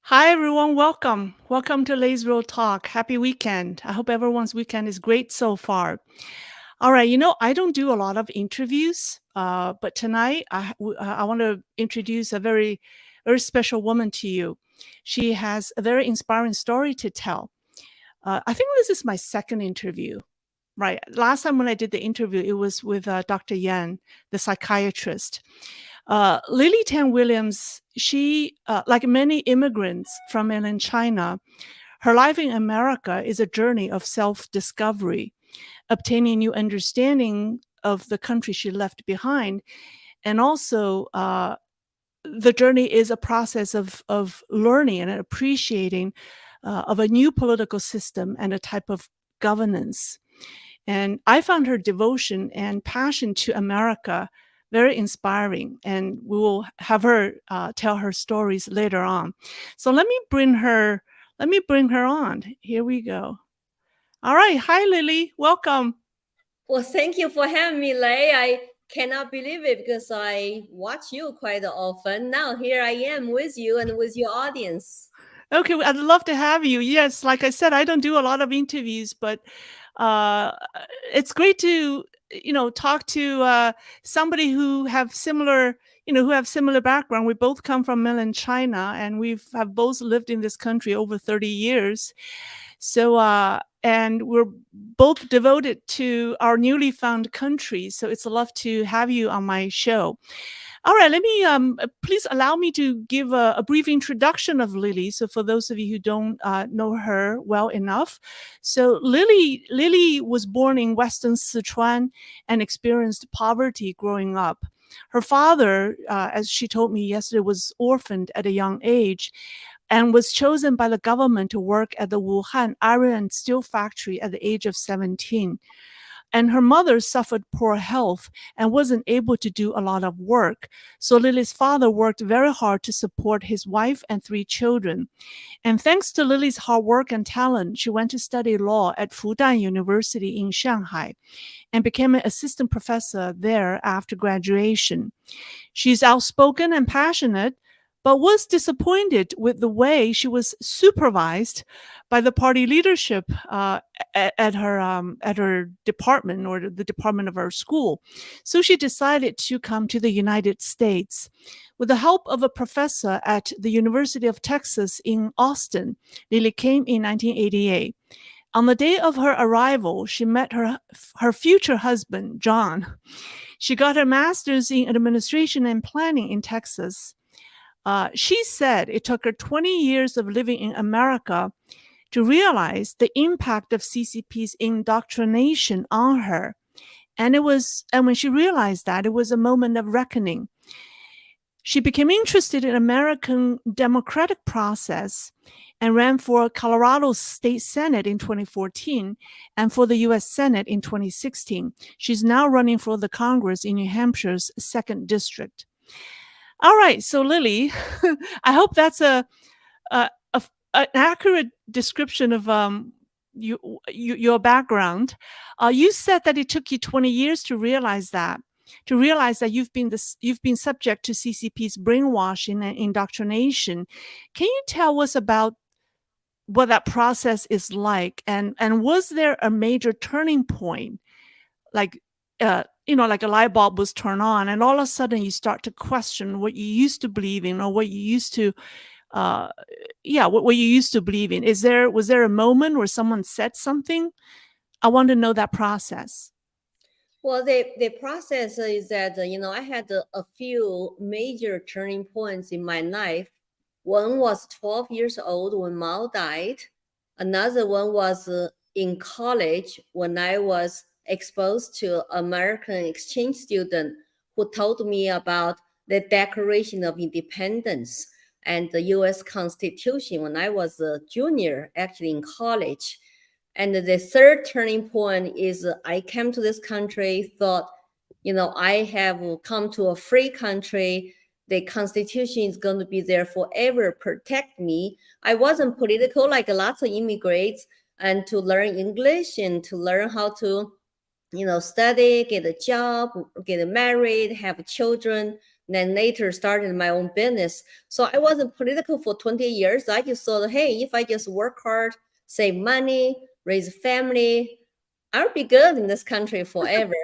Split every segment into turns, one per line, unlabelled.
Hi, everyone. Welcome. Welcome to Leisrealtalk. Happy weekend. I hope everyone's weekend is great so far. All right. I don't do a lot of interviews, but tonight I want to introduce a very, very special woman to you. She has a very inspiring story to tell. I think this is my second interview. Right. Last time when I did the interview, it was with Dr. Yan, the psychiatrist. Lily Tang Williams, she, like many immigrants from mainland China, her life in America is a journey of self-discovery, obtaining new understanding of the country she left behind. And also, the journey is a process of learning and appreciating of a new political system and a type of governance. And I found her devotion and passion to America very inspiring. And we will have her tell her stories later on. So let me bring her. Let me bring her on. Here we go. All right. Hi, Lily. Welcome.
Well, thank you for having me, Lei. I cannot believe it because I watch you quite often. Now here I am with you and with your audience.
Okay, I'd love to have you. Yes, like I said, I don't do a lot of interviews, but uh, it's great to talk to somebody who have similar background. We both come from mainland China, and have both lived in this country over 30 years. So and we're both devoted to our newly found country. So it's a love to have you on my show. All right, let me please allow me to give a brief introduction of Lily. So for those of you who don't know her well enough, so Lily was born in Western Szechuan and experienced poverty growing up. Her father, as she told me yesterday, was orphaned at a young age and was chosen by the government to work at the Wuhan iron and steel factory at the age of 17. And her mother suffered poor health and wasn't able to do a lot of work. So Lily's father worked very hard to support his wife and 3 children. And thanks to Lily's hard work and talent, she went to study law at Fudan University in Shanghai and became an assistant professor there after graduation. She's outspoken and passionate, but was disappointed with the way she was supervised by the party leadership at her department, or the department of her school. So she decided to come to the United States. With the help of a professor at the University of Texas in Austin, Lily came in 1988. On the day of her arrival, she met her future husband, John. She got her master's in administration and planning in Texas. She said it took her 20 years of living in America to realize the impact of CCP's indoctrination on her. And when she realized that, it was a moment of reckoning. She became interested in American democratic process and ran for Colorado State Senate in 2014 and for the U.S. Senate in 2016. She's now running for the Congress in New Hampshire's 2nd District. All right, so Lily, I hope that's an accurate description of your background. You said that it took you 20 years to realize that you've been subject to CCP's brainwashing and indoctrination. Can you tell us about what that process is like, and was there a major turning point, like like a light bulb was turned on and all of a sudden you start to question what you used to believe in, or what you used to what you used to believe in? Was there a moment where someone said something? I want to know that process.
Well, the process is that, I had a few major turning points in my life. One was 12 years old when Mao died. Another one was in college when I was exposed to American exchange student who told me about the Declaration of Independence and the U.S. Constitution when I was a junior, actually in college. And the third turning point is I came to this country, thought, I have come to a free country. The Constitution is going to be there forever, protect me. I wasn't political like lots of immigrants, and to learn English and to learn how to, study, get a job, get married, have children. then later started my own business. So I wasn't political for 20 years. I just thought, hey, if I just work hard, save money, raise a family, I'll be good in this country forever.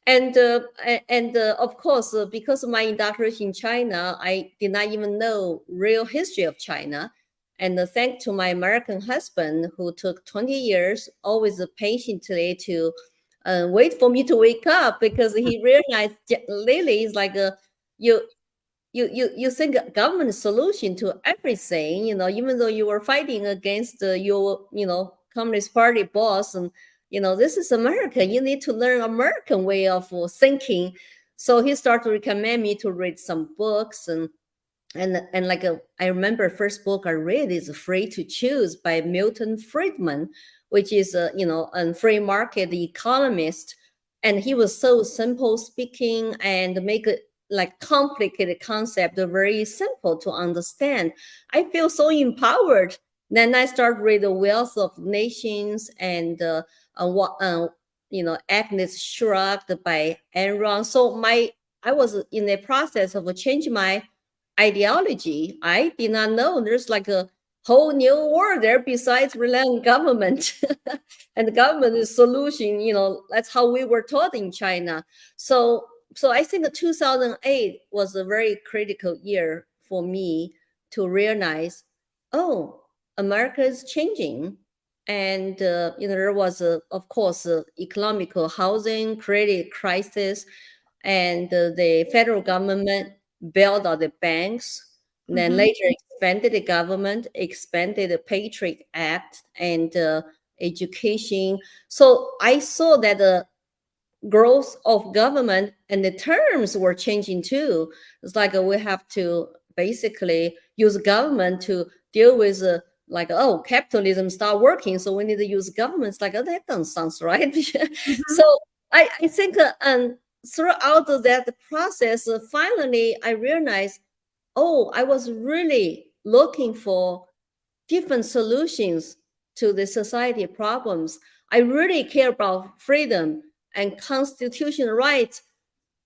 and of course, because of my indoctrination in China, I did not even know real history of China. And thanks to my American husband, who took 20 years, always patiently to wait for me to wake up, because he realized Lily is like you you think government solution to everything, even though you were fighting against your Communist Party boss, and this is America, you need to learn American way of thinking. So he started to recommend me to read some books, and like I remember first book I read is Free to Choose by Milton Friedman, which is a free market economist. And he was so simple speaking and make it like complicated concept very simple to understand. I feel so empowered. Then I start read The Wealth of Nations and Agnes Shrugged by Enron. So I was in the process of changing my ideology. I did not know there's like a whole new world there besides relying on government. And the government is solution, that's how we were taught in China. So I think 2008 was a very critical year for me to realize, oh, America is changing. And there was of course economical housing credit crisis, and the federal government bailed out the banks. Then later expanded the government, expanded the Patriot Act and education. So I saw that the growth of government and the terms were changing too. It's like we have to basically use government to deal with capitalism start working, so we need to use governments. Like, oh, that doesn't sound right. So I think throughout that process, finally I realized, oh, I was really looking for different solutions to the society problems. I really care about freedom and constitutional rights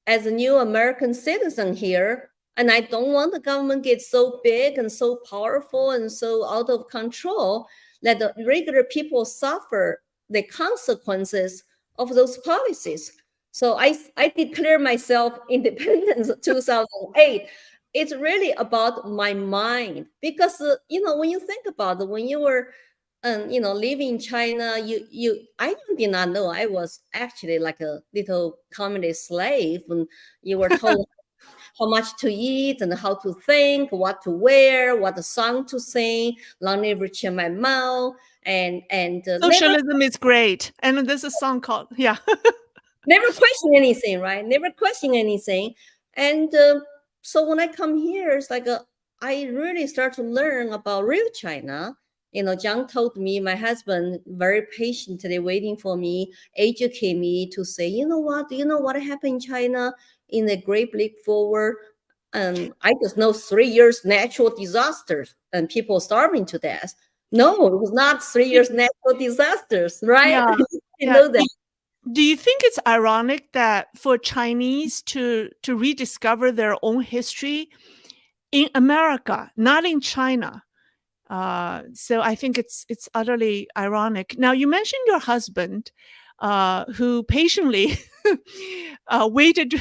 as a new American citizen here. And I don't want the government get so big and so powerful and so out of control that the regular people suffer the consequences of those policies. So I declare myself independent in 2008. It's really about my mind, because when you think about it, when you were living in China, I did not know I was actually like a little communist slave, and you were told how much to eat and how to think, what to wear, what song to sing, long live Chiang Mai Mao, and
Socialism is great. And there's a song called, yeah.
never question anything, right? Never question anything. And so when I come here, it's like I really start to learn about real China. John told me, my husband, very patiently waiting for me, educate me to say, you know what happened in China in the Great Leap Forward? I just know 3 years natural disasters and people starving to death. No, it was not 3 years natural disasters, right?
Yeah.
I know that.
Do you think it's ironic that for Chinese to rediscover their own history in America, not in China? So I think it's utterly ironic. Now, you mentioned your husband, who patiently waited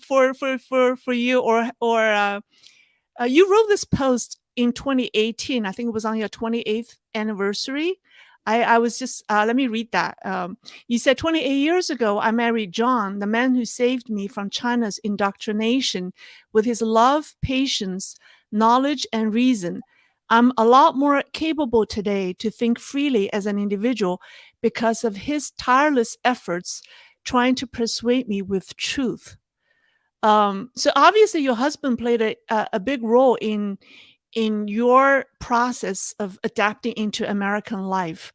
for you, or you wrote this post in 2018. I think it was on your 28th anniversary. I was just, let me read that. You said, 28 years ago, I married John, the man who saved me from China's indoctrination with his love, patience, knowledge, and reason. I'm a lot more capable today to think freely as an individual because of his tireless efforts trying to persuade me with truth. So obviously your husband played a big role in your process of adapting into American life.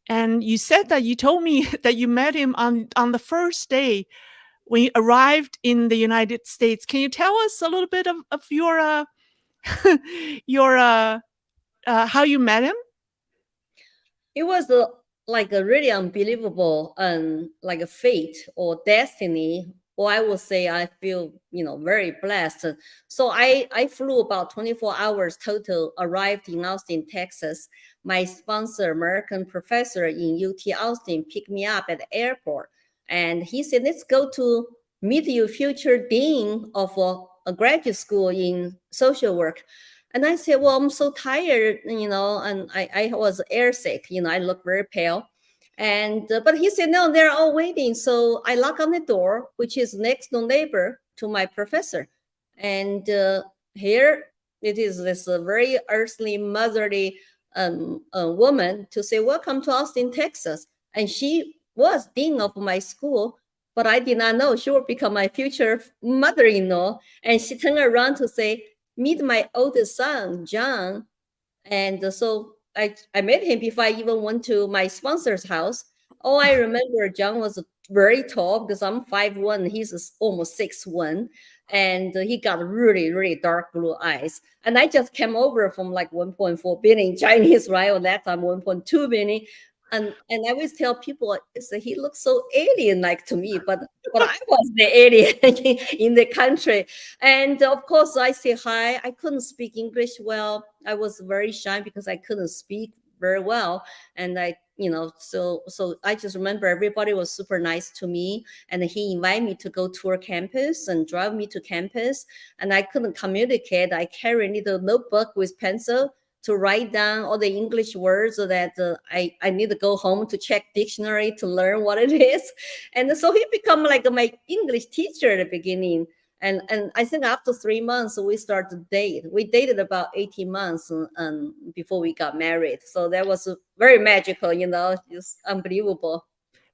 And you said that you told me that you met him on the first day when you arrived in the United States. Can you tell us a little bit of your your how you met him?
It was like a really unbelievable like a fate or destiny. or I will say I feel, very blessed. So I flew about 24 hours total, arrived in Austin, Texas. My sponsor, American professor in UT Austin, picked me up at the airport. And he said, let's go to meet your future dean of a graduate school in social work. And I said, well, I'm so tired, and I was airsick, I look very pale. And but he said, no, they're all waiting. So I knock on the door, which is next door neighbor to my professor. And here it is this very earthly, motherly woman to say, welcome to Austin, Texas. And she was dean of my school, but I did not know she would become my future mother-in-law. And she turned around to say, meet my oldest son, John. And so I met him before I even went to my sponsor's house. Oh, I remember John was very tall because I'm 5'1", he's almost 6'1", and he got really, really dark blue eyes. And I just came over from like 1.4 billion Chinese, right? Or that time 1.2 billion. And I always tell people, he looks so alien-like to me, but I was the alien in the country. And of course, I say hi. I couldn't speak English well. I was very shy because I couldn't speak very well. And so I just remember everybody was super nice to me. And he invited me to go tour campus and drive me to campus. And I couldn't communicate. I carried a little notebook with pencil to write down all the English words so that I need to go home to check dictionary to learn what it is. And so he become like my English teacher at the beginning. And I think after 3 months, we started to date. We dated about 18 months before we got married. So that was very magical, just unbelievable.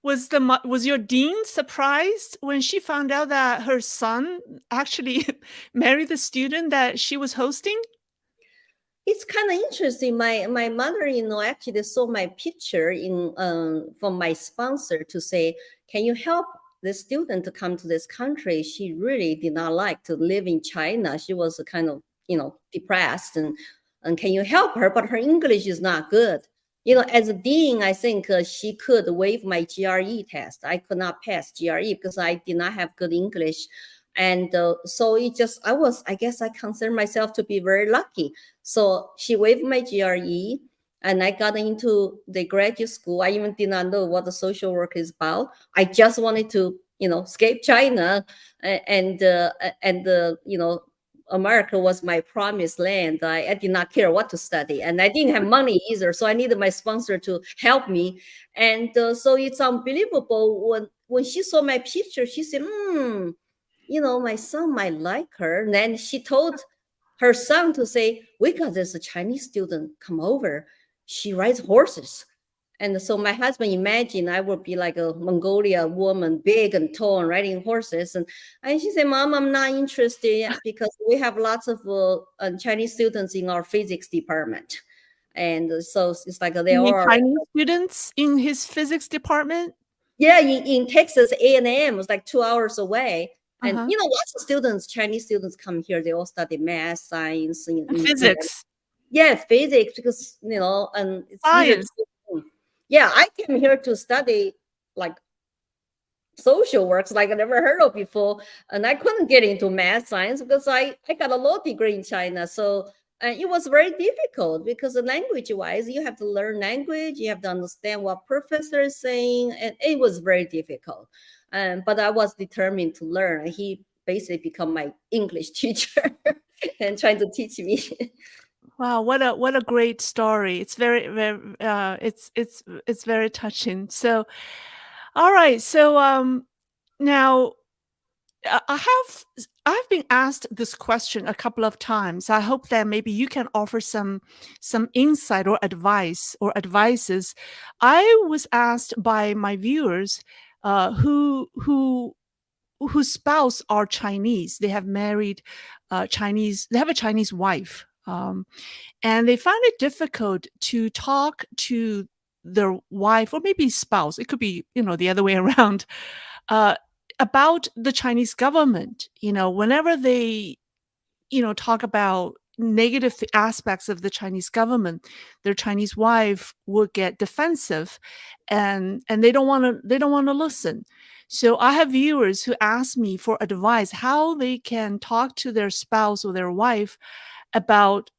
Was your dean surprised when she found out that her son actually married the student that she was hosting?
It's kind of interesting. My mother-in-law actually saw my picture from my sponsor to say, can you help the student to come to this country? She really did not like to live in China. She was kind of, depressed and can you help her? But her English is not good. As a dean, I think she could waive my GRE test. I could not pass GRE because I did not have good English. And so I guess I consider myself to be very lucky. So she waived my GRE and I got into the graduate school. I even did not know what the social work is about. I just wanted to, escape China and America was my promised land. I did not care what to study and I didn't have money either. So I needed my sponsor to help me. And so it's unbelievable. When she saw my picture, she said, my son might like her. And then she told her son to say, we got this Chinese student come over. She rides horses. And so my husband imagined I would be like a Mongolia woman, big and tall and riding horses. And she said, Mom, I'm not interested yet because we have lots of Chinese students in our physics department. And so it's like they are
Chinese students in his physics department?
Yeah, in Texas, A&M was like 2 hours away. And, lots of students, Chinese students come here. They all study math, science.
Physics.
Yes, physics, because, and it's
science.
Yeah, I came here to study like social works like I never heard of before. And I couldn't get into math science because I got a law degree in China. So it was very difficult because language-wise, you have to learn language, you have to understand what professor is saying, and it was very difficult. But I was determined to learn. He basically become my English teacher and trying to teach me.
Wow, what a great story! It's very it's very touching. So, all right. So now I've been asked this question a couple of times. I hope that maybe you can offer some insight or advice or advices. I was asked by my viewers whose spouse are Chinese. They have married Chinese. They have a Chinese wife, and they find it difficult to talk to their wife or maybe spouse. It could be the other way around. About the Chinese government, whenever they, talk about, negative aspects of the Chinese government, their Chinese wife would get defensive, and they don't want to listen. So I have viewers who ask me for advice how they can talk to their spouse or their wife about,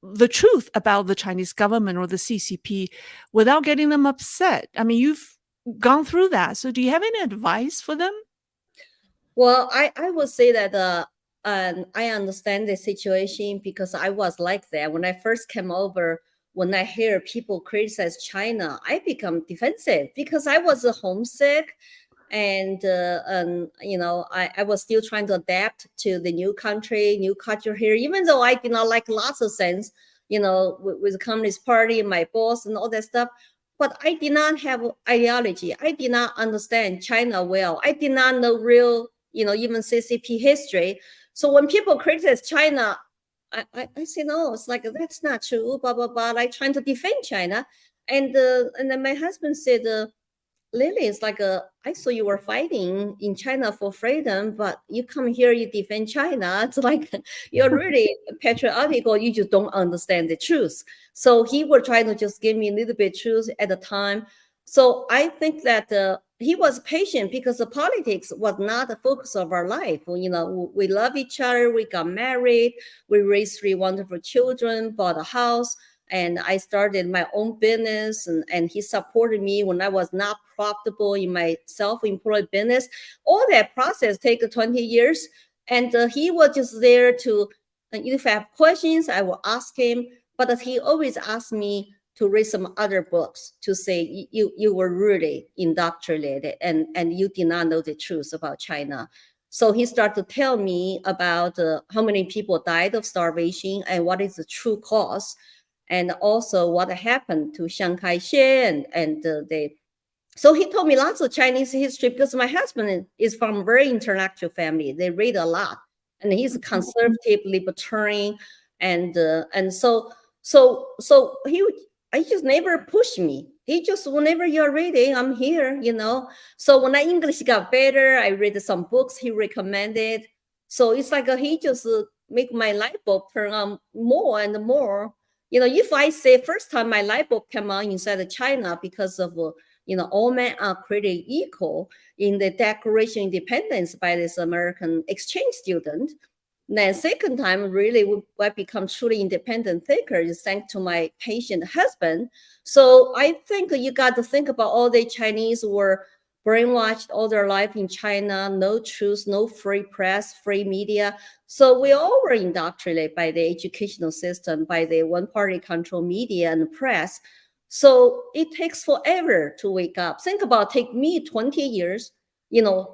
the truth about the Chinese government or the CCP without getting them upset. I mean, you've gone through that. So do you have any advice for them?
Well, I would say that I understand the situation because I was like that. When I first came over, when I hear people criticize China, I become defensive because I was homesick. And, I was still trying to adapt to the new country, new culture here, even though I did not like lots of things, with the Communist Party, my boss and all that stuff. But I did not have ideology. I did not understand China well. I did not know real, even CCP history. So when people criticize China, I say, no, it's like, that's not true, blah, blah, blah. I trying to defend China. And then my husband said, Lily, it's like I saw you were fighting in China for freedom, but you come here, you defend China. It's like you're really patriotical. You just don't understand the truth. So he was trying to just give me a little bit truth at the time. So I think that he was patient because the politics was not the focus of our life. We love each other. We got married. We raised 3 wonderful children, bought a house. And I started my own business, and he supported me when I was not profitable in my self-employed business. All that process take 20 years. And he was just there to, if I have questions, I will ask him. But he always asked me to read some other books to say, you were really indoctrinated and you did not know the truth about China. So he started to tell me about how many people died of starvation and what is the true cause. And also what happened to Shanghai so he told me lots of Chinese history because my husband is from a very intellectual family. They read a lot, and he's a conservative libertarian, and so I just never pushed me. He just, whenever you're reading, I'm here, So when my English got better, I read some books he recommended. So it's like he just make my light bulb turn on more and more. If I say first time my light bulb came on inside of China because of, all men are created equal in the Declaration of Independence by this American exchange student. Then second time, really, I become truly independent thinker is thanks to my patient husband. So I think you got to think about all the Chinese were brainwashed all their life in China, no truth, no free press, free media. So we all were indoctrinated by the educational system, by the one-party control media and press. So it takes forever to wake up. Think about, take me 20 years, to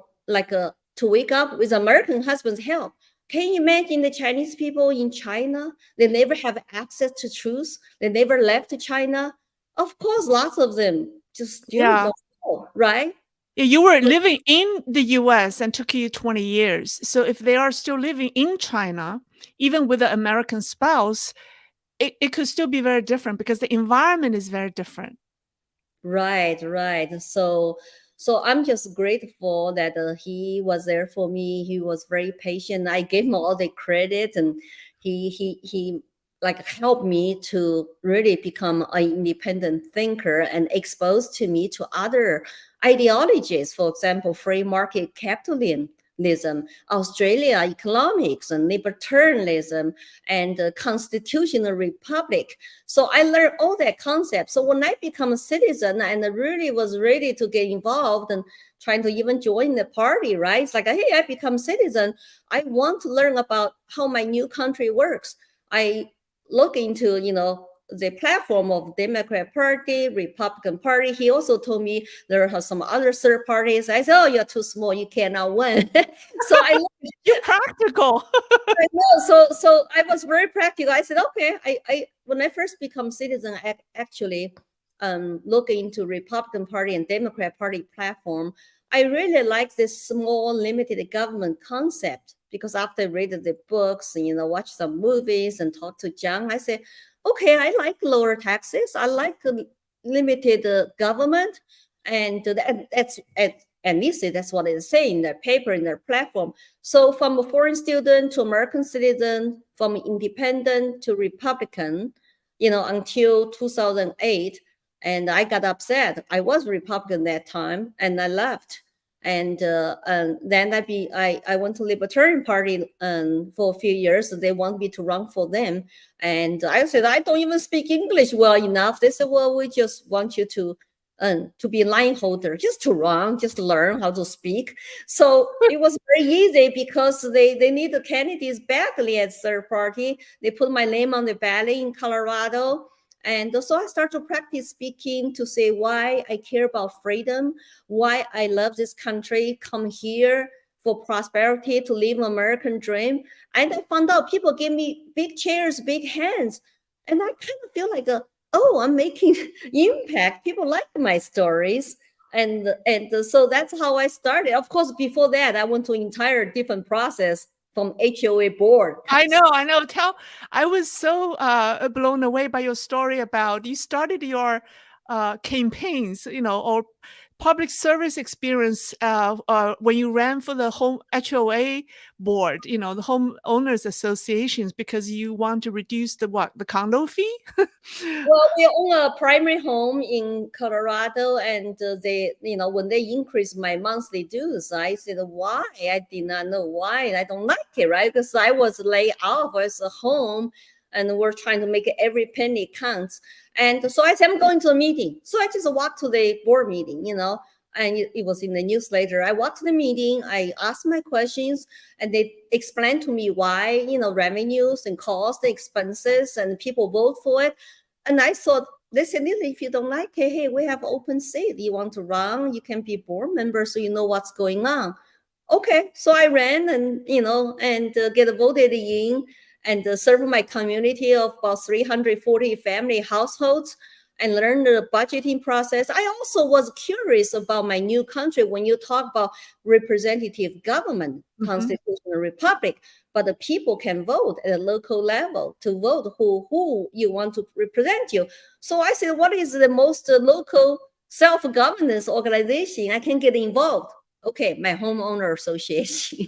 wake up with American husband's help. Can you imagine the Chinese people in China? They never have access to truth. They never left China. Of course, lots of them just still don't know, right?
Yeah, you were living in the US and took you 20 years. So if they are still living in China, even with an American spouse, it could still be very different because the environment is very different.
Right. So I'm just grateful that he was there for me. He was very patient. I gave him all the credit, and he like helped me to really become an independent thinker and exposed to me to other ideologies. For example, free market capitalism, Australia economics, and libertarianism, and constitutional republic. So I learned all that concept. So when I become a citizen and really was ready to get involved and trying to even join the party, right? It's like, hey, I become citizen. I want to learn about how my new country works. I look into, the platform of Democrat Party, Republican Party. He also told me there are some other third parties. I said, oh, you're too small. You cannot win. So
You're practical.
I know. So I was very practical. I said, okay, I when I first become citizen, I actually look into Republican Party and Democrat Party platform. I really like this small limited government concept because after I read the books and watch some movies and talk to John, I said, okay, I like lower taxes. I like limited government, and that's At least that's what they say in their paper, in their platform. So from a foreign student to American citizen, from independent to Republican, until 2008. And I got upset. I was Republican that time, and I left. And then I went to Libertarian Party for a few years. They want me to run for them. And I said, I don't even speak English well enough. They said, well, we just want you to be a line holder, just to run, just learn how to speak. So it was very easy because they need the candidates badly at third party. They put my name on the ballot in Colorado. And so I started to practice speaking to say why I care about freedom, why I love this country, come here for prosperity, to live an American dream. And I found out people gave me big chairs, big hands. And I kind of feel like, I'm making impact. People like my stories. And so that's how I started. Of course, before that, I went to an entire different process from HOA board.
I know. I was so blown away by your story about you started your campaigns, or public service experience when you ran for the home HOA board, the homeowners associations, because you want to reduce the condo fee.
Well, we own a primary home in Colorado, and they, when they increased my monthly dues, I said, why? I did not know why. I don't like it, right? Because I was laid off as a home, and we're trying to make every penny count. And so I said, I'm going to a meeting. So I just walked to the board meeting, and it was in the newsletter. I walked to the meeting, I asked my questions, and they explained to me why, revenues and costs, expenses, and people vote for it. And I thought, listen, if you don't like it, hey, we have open seat. You want to run, you can be board member so you know what's going on. Okay, so I ran and, get voted in and serve my community of about 340 family households and learn the budgeting process. I also was curious about my new country when you talk about representative government, constitutional republic, but the people can vote at a local level to vote who you want to represent you. So I said, what is the most local self-governance organization I can get involved? Okay, my homeowner association.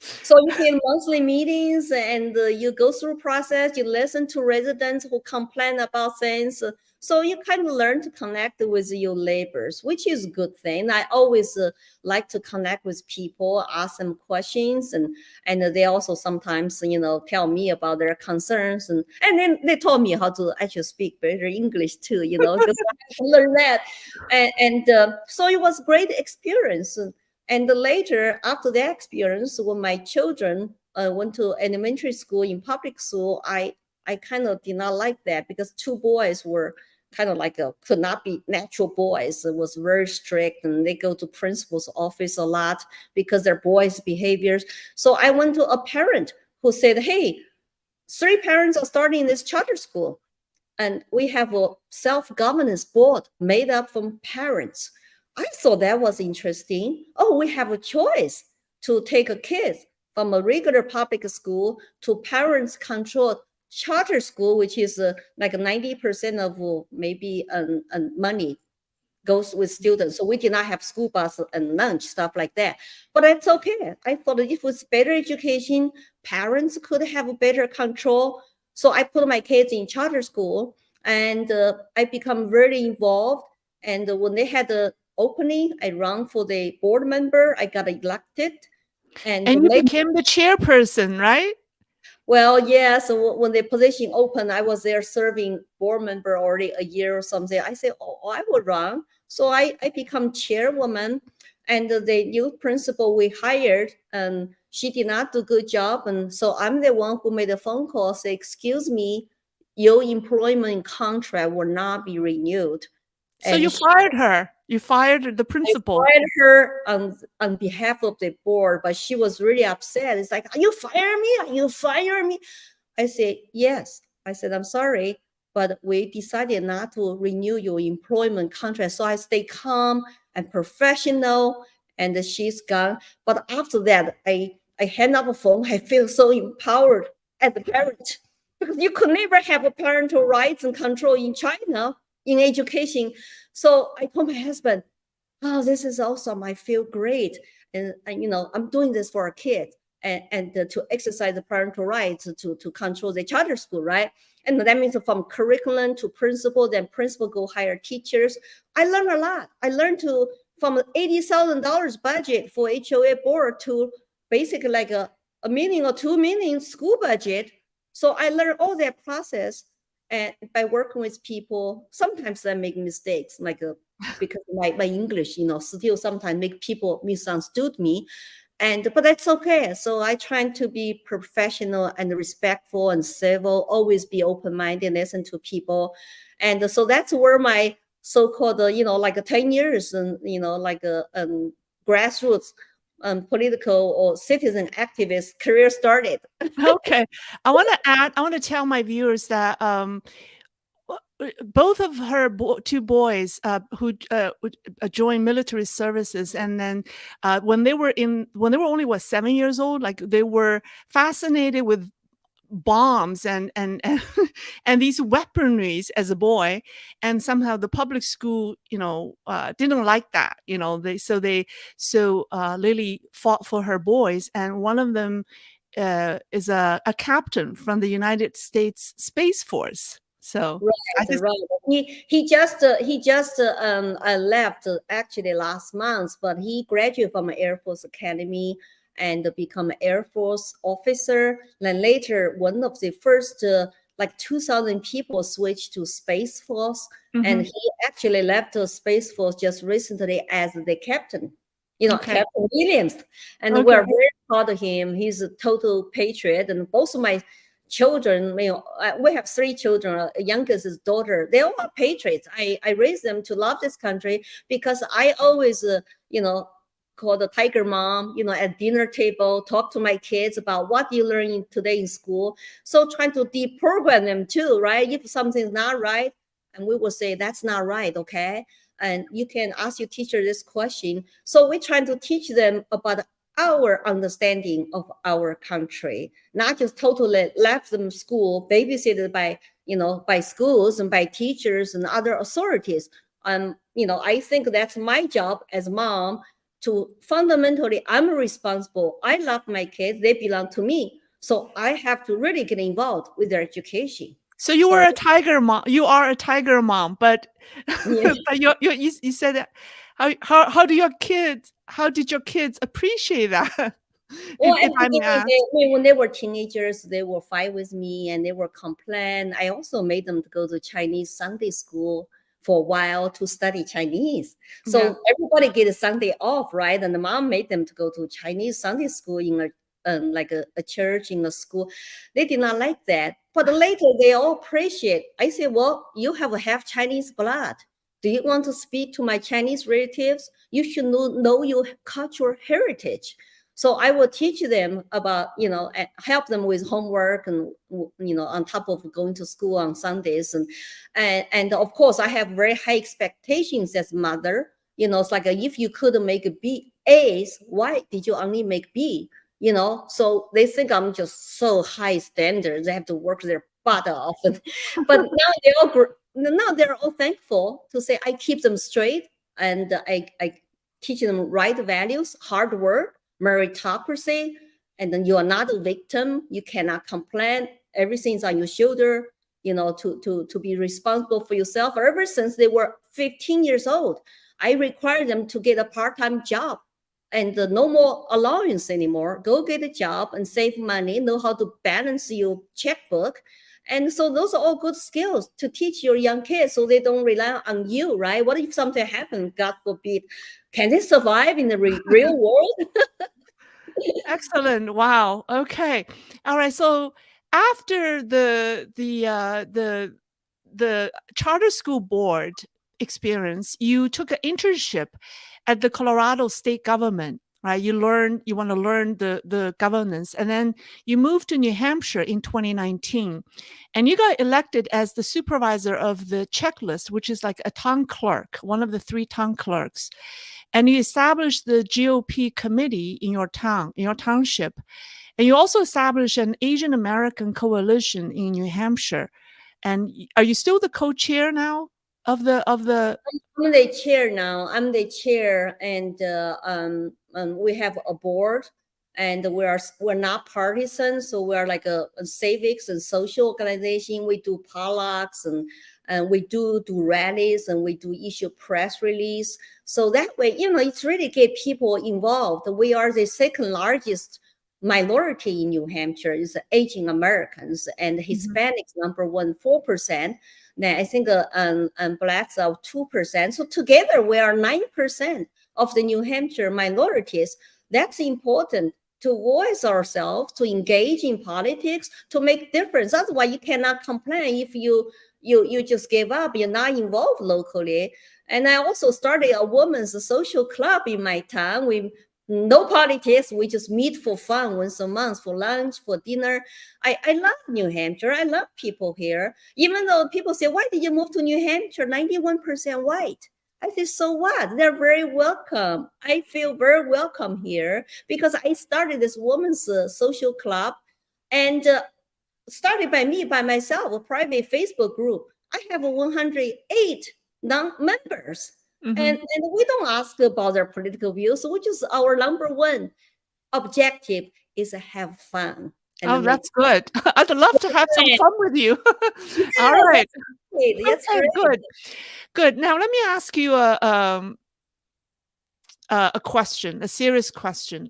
So you get monthly meetings and you go through process, you listen to residents who complain about things. So you kind of learn to connect with your neighbors, which is a good thing. I always like to connect with people, ask them questions, and they also sometimes, tell me about their concerns. And then they taught me how to actually speak better English too, because I had to learn that. And so it was a great experience. And later, after that experience, when my children went to elementary school in public school, I kind of did not like that because two boys were kind of like could not be natural boys. It was very strict, and they go to principal's office a lot because their boys' behaviors. So I went to a parent who said, hey, 3 parents are starting this charter school, and we have a self-governance board made up from parents. I thought that was interesting. Oh, we have a choice to take a kid from a regular public school to parents-controlled charter school, which is like 90% of maybe money goes with students. So we did not have school bus and lunch, stuff like that. But that's okay. I thought if it was better education, parents could have better control. So I put my kids in charter school, and I become very involved. And when they had the opening, I ran for the board member. I got elected.
And you became the chairperson, right?
Well, yeah. So when the position opened, I was there serving board member already a year or something. I said, I will run. So I become chairwoman. And the new principal we hired, she did not do a good job. And so I'm the one who made a phone call, say, excuse me, your employment contract will not be renewed.
So you fired her. You fired the principal.
I fired her on behalf of the board, but she was really upset. It's like, are you firing me? Are you firing me? I said, yes. I said, I'm sorry, but we decided not to renew your employment contract. So I stay calm and professional, and she's gone. But after that, I hang up the phone. I feel so empowered as a parent, because you could never have a parental rights and control in China in education. So I told my husband, oh, this is awesome. I feel great. And you know, I'm doing this for a kid and to exercise the parental rights to control the charter school, right? And that means from curriculum to principal, then principal go hire teachers. I learned a lot. I learned to from $80,000 budget for HOA board to basically like a million or 2 million school budget. So I learned all that process. And by working with people, sometimes I make mistakes, like because my English, you know, still sometimes make people misunderstood me. But that's okay. So I try to be professional and respectful and civil, always be open-minded, listen to people. And so that's where my so-called, you know, like 10 years and, you know, like a grassroots political or citizen activist career started.
Okay. I want to tell my viewers that both of her two boys who joined military services, and then when they were only 7 years old, like they were fascinated with bombs and and these weaponries as a boy, and somehow the public school, you know, didn't like that, you know. So Lily fought for her boys, and one of them is a captain from the United States Space Force. So
Right. He just left actually last month, but he graduated from Air Force Academy and become an Air Force officer. Then later, one of the first like 2,000 people switched to Space Force, and he actually left the Space Force just recently as the captain. You know,
Okay.
Captain Williams, and we're very proud of him. He's a total patriot, and both of my children, you know, we have 3 children. Youngest is daughter. They all are patriots. I raised them to love this country because I always, you know, call the tiger mom, you know, at dinner table, talk to my kids about what you learn today in school. So trying to deprogram them too, right? If something's not right, and we will say that's not right, okay? And you can ask your teacher this question. So we're trying to teach them about our understanding of our country, not just totally left them school, babysitted by, you know, by schools and by teachers and other authorities. You know, I think that's my job as mom to fundamentally, I'm responsible. I love my kids. They belong to me. So I have to really get involved with their education.
So you were a tiger mom. You are a tiger mom, but
Yeah.
but you said that how did your kids appreciate that?
Well,
If
at
I
the
may
beginning,
ask.
when they were teenagers, they will fight with me and they will complain. I also made them to go to Chinese Sunday school for a while to study Chinese.
Yeah.
So everybody get a Sunday off, right? And the mom made them to go to Chinese Sunday school in like a church in a school. They did not like that. But later they all appreciate. I said, well, you have a half Chinese blood. Do you want to speak to my Chinese relatives? You should know your cultural heritage. So I will teach them about, you know, help them with homework and, you know, on top of going to school on Sundays. And of course, I have very high expectations as mother. You know, it's like if you couldn't make A's, why did you only make B? You know, so they think I'm just so high standards. They have to work their butt off. But now they're all thankful to say I keep them straight and I teach them right values, hard work, meritocracy, and then you are not a victim. You cannot complain. Everything's on your shoulder, you know, to be responsible for yourself. Ever since they were 15 years old, I required them to get a part-time job and no more allowance anymore. Go get a job and save money, know how to balance your checkbook. And so those are all good skills to teach your young kids so they don't rely on you, right? What if something happens, God forbid? Can they survive in the real world?
Excellent. Wow. Okay. All right. So after the charter school board experience, you took an internship at the Colorado state government, right? You want to learn the governance, and then you moved to New Hampshire in 2019, and you got elected as the supervisor of the checklist, which is like a town clerk, one of the 3 town clerks. And you established the GOP committee in your township. And you also established an Asian American coalition in New Hampshire. And are you still the co-chair now? of the
I'm the chair now. I'm the chair, and we have a board, and we're not partisan, so we're like a civics and social organization. We do potlucks and we do rallies, and we do issue press release. So that way, it's really get people involved. We are the second largest minority in New Hampshire is Asian Americans, and Hispanics number one, 4%. Now I think blacks are 2%. So together we are 9% of the New Hampshire minorities. That's important to voice ourselves, to engage in politics, to make difference. Otherwise, you cannot complain if you just give up. You're not involved locally. And I also started a women's social club in my town. No politics. We just meet for fun once a month, for lunch, for dinner. I love New Hampshire. I love people here. Even though people say, why did you move to New Hampshire? 91% white. I say, so what? They're very welcome. I feel very welcome here because I started this women's social club, and started by me, by myself, a private Facebook group. I have 108 members. And we don't ask about their political views. So our number one objective is to have fun.
Oh, that's good. I'd love to have some fun with you. All right.
That's great.
Good. Now let me ask you a question, a serious question.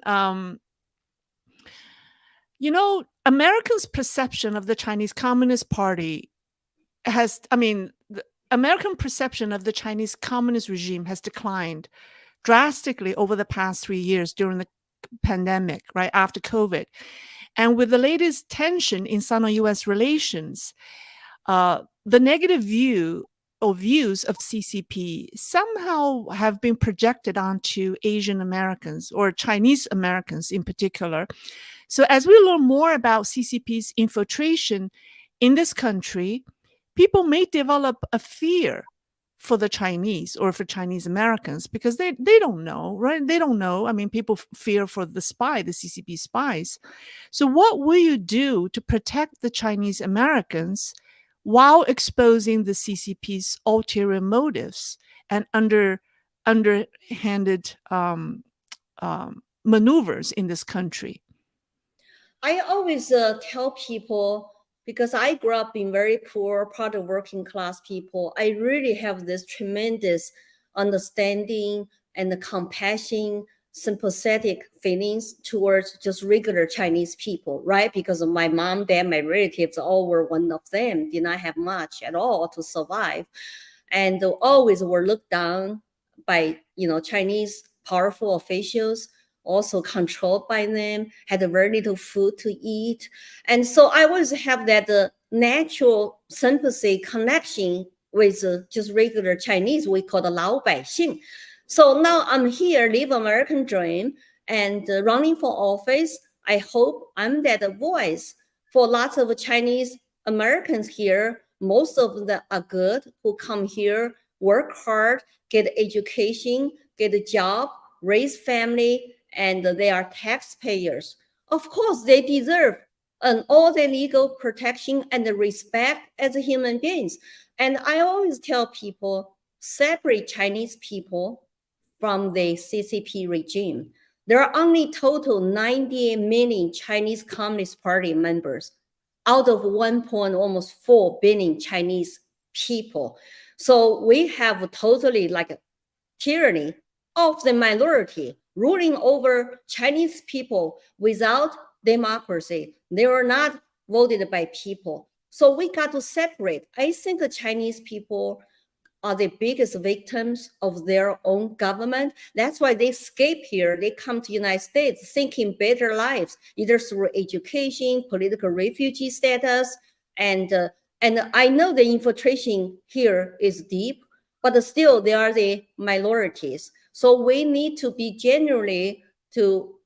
Americans' perception of the Chinese Communist Party the American perception of the Chinese Communist regime has declined drastically over the past 3 years during the pandemic, right after COVID. And with the latest tension in Sino-US relations, the negative views of CCP somehow have been projected onto Asian Americans or Chinese Americans in particular. So as we learn more about CCP's infiltration in this country, people may develop a fear for the Chinese or for Chinese Americans because they don't know, right? They don't know. People fear for the CCP spies. So what will you do to protect the Chinese Americans while exposing the CCP's ulterior motives and underhanded maneuvers in this country?
I always tell people, because I grew up in very poor, part of working class people, I really have this tremendous understanding and the compassion, sympathetic feelings towards just regular Chinese people, right? Because of my mom, dad, my relatives, all were one of them, did not have much at all to survive. And always were looked down by, Chinese powerful officials, also controlled by them, had very little food to eat. And so I always have that natural sympathy connection with just regular Chinese, we call the 老百姓. So now I'm here, live American dream, and running for office. I hope I'm that voice for lots of Chinese Americans here. Most of them are good, who come here, work hard, get education, get a job, raise family, and they are taxpayers. Of course, they deserve all the legal protection and the respect as human beings. And I always tell people, separate Chinese people from the CCP regime. There are only total 98 million Chinese Communist Party members out of 1.4 billion Chinese people. So we have totally like a tyranny of the minority ruling over Chinese people without democracy. They were not voted by people. So we got to separate. I think the Chinese people are the biggest victims of their own government. That's why they escape here. They come to the United States thinking better lives, either through education, political refugee status. And I know the infiltration here is deep, but still there are the minorities. So we need to be genuinely to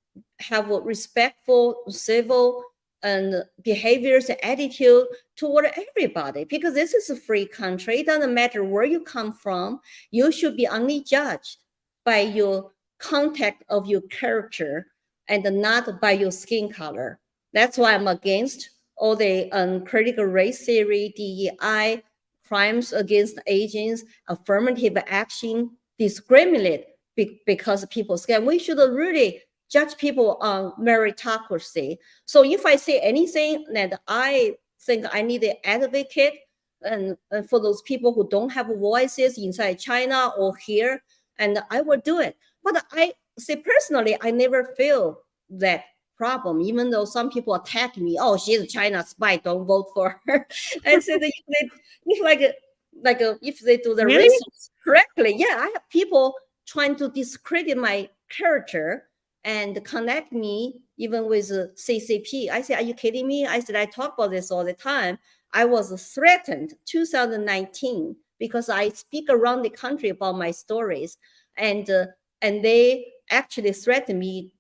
have a respectful, civil, and behaviors and attitude toward everybody, because this is a free country. It doesn't matter where you come from. You should be only judged by your content of your character and not by your skin color. That's why I'm against all the critical race theory, DEI, crimes against agents, affirmative action, discriminate because people scam. We should really judge people on meritocracy. So if I say anything that I think I need to advocate and for those people who don't have voices inside China or here, and I will do it. But I say personally, I never feel that problem, even though some people attack me. Oh, she's a China spy, don't vote for her. I said if they do the
Really?
research correctly, yeah, I have people trying to discredit my character and connect me even with CCP. I said, are you kidding me? I said, I talk about this all the time. I was threatened 2019 because I speak around the country about my stories, and they actually threatened me.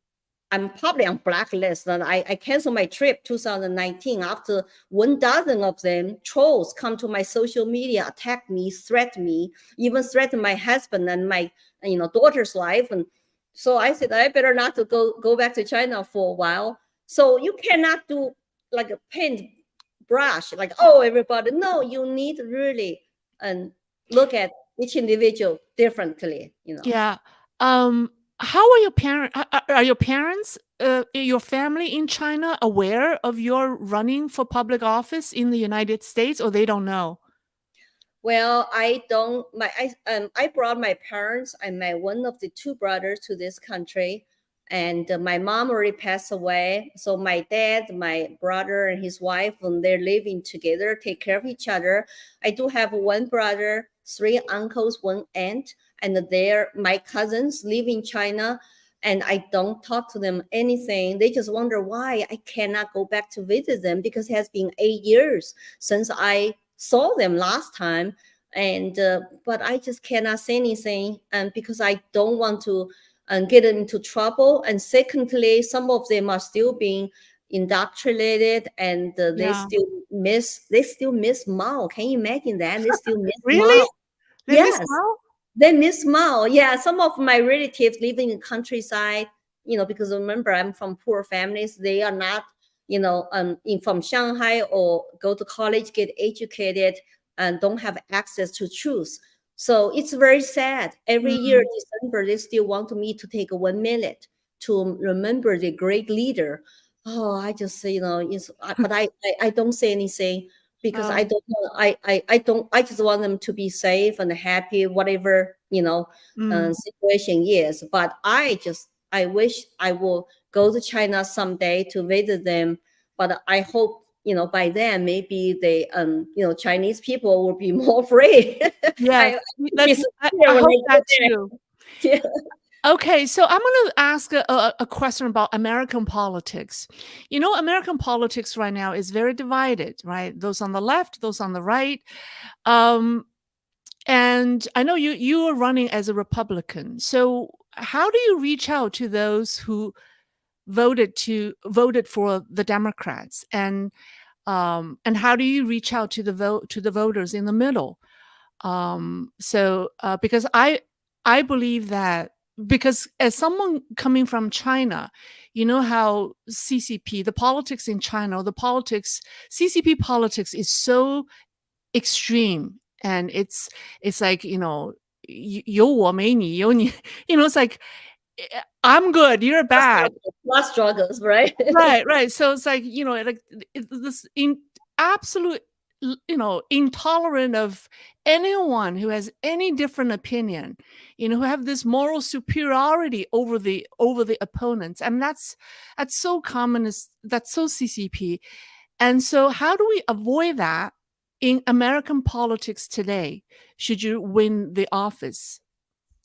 I'm probably on blacklist, and I canceled my trip 2019 after 1,000 of them trolls come to my social media, attack me, threaten me, even threaten my husband and my daughter's life. And so I said I better not to go back to China for a while. So you cannot do like a paint brush, like, oh, everybody. No, you need really and look at each individual differently.
Yeah. How are your parents? Are your parents, your family in China aware of your running for public office in the United States, or they don't know?
Well, I don't. I brought my parents and my one of the two brothers to this country, and my mom already passed away. So my dad, my brother, and his wife, and they're living together, take care of each other. I do have one brother, three uncles, one aunt, and they're my cousins live in China. And I don't talk to them anything. They just wonder why I cannot go back to visit them, because it has been 8 years since I saw them last time. And but I just cannot say anything, and because I don't want to get into trouble. And secondly, some of them are still being indoctrinated, and they
Yeah.
still miss Mao. Can you imagine that? They still miss
Really?
Mao.
They miss
Yes,
Mao?
they miss Mao. Yeah, some of my relatives living in countryside, because remember, I'm from poor families. They are not, from Shanghai or go to college, get educated, and don't have access to truth. So it's very sad. Every year,
Mm,
December, they still want me to take 1 minute to remember the great leader. Oh, I just say, but I don't say anything, because I
oh,
don't know. I don't. I just want them to be safe and happy, whatever
mm,
situation is. But I wish I will go to China someday to visit them. But I hope by then maybe they Chinese people will be more free.
yes.
I be
Let's.
sincere
I
when
hope
I go
that too.
there.
Okay, so I'm going to ask a question about American politics. American politics right now is very divided, right? Those on the left, those on the right. Um, and I know you are running as a Republican. So how do you reach out to those who voted for the Democrats, and how do you reach out to the voters in the middle? Because I believe that, because as someone coming from China, you know how CCP, the politics in China, CCP politics is so extreme, and it's like,有我没你，有你, it's like, I'm good, you're bad.
Plus struggles, right?
Right. So it's like, like this in absolute, intolerant of anyone who has any different opinion, who have this moral superiority over the opponents. And that's so communist, that's so CCP. And so how do we avoid that in American politics today, should you win the office?